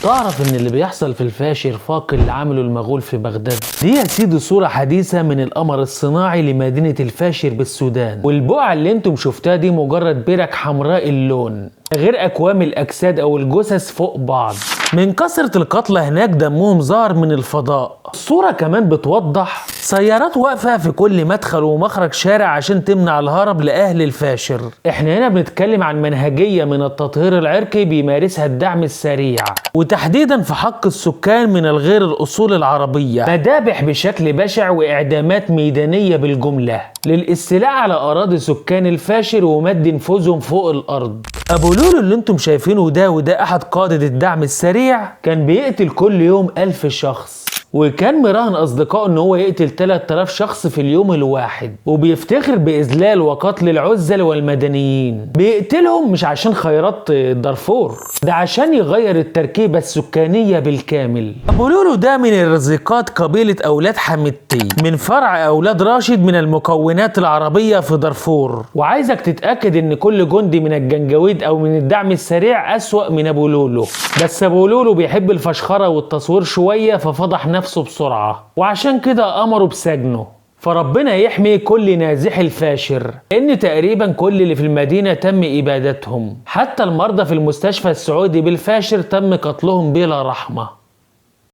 تعرف ان اللي بيحصل في الفاشر فاق اللي عمله المغول في بغداد؟ دي يا سيدي صورة حديثة من القمر الصناعي لمدينة الفاشر بالسودان، والبقعة اللي انتم شفتها دي مجرد برك حمراء اللون، غير اكوام الاجساد او الجثث فوق بعض. من كثرة القتلى هناك دمهم ظهر من الفضاء. الصورة كمان بتوضح سيارات واقفة في كل مدخل ومخرج شارع عشان تمنع الهرب لأهل الفاشر. احنا هنا بنتكلم عن منهجية من التطهير العرقي بيمارسها الدعم السريع، وتحديدا في حق السكان من الغير الأصول العربية، مذابح بشكل بشع وإعدامات ميدانية بالجملة للاستيلاء على أراضي سكان الفاشر ومد نفوذهم فوق الأرض. أبو لولو اللي انتم شايفينه ده، وده أحد قادة الدعم السريع، كان بيقتل كل يوم 1000 شخص، وكان مراهن أصدقائه إن هو يقتل 3000 شخص في اليوم الواحد، وبيفتخر بإذلال وقتل العزل والمدنيين. بيقتلهم مش عشان خيرات دارفور، ده عشان يغير التركيبة السكانية بالكامل. أبو لولو ده من الرزيقات قبيلة أولاد حميدتي، من فرع أولاد راشد من المكونات العربية في دارفور. وعايزك تتأكد إن كل جندي من الجنجويد أو من الدعم السريع أسوأ من أبو لولو، بس أبو لولو بيحب الفشخرة والتصوير شوية ففضح نفسه بسرعة، وعشان كده أمروا بسجنه. فربنا يحمي كل نازح الفاشر، إن تقريبا كل اللي في المدينة تم إبادتهم، حتى المرضى في المستشفى السعودي بالفاشر تم قتلهم بلا رحمة.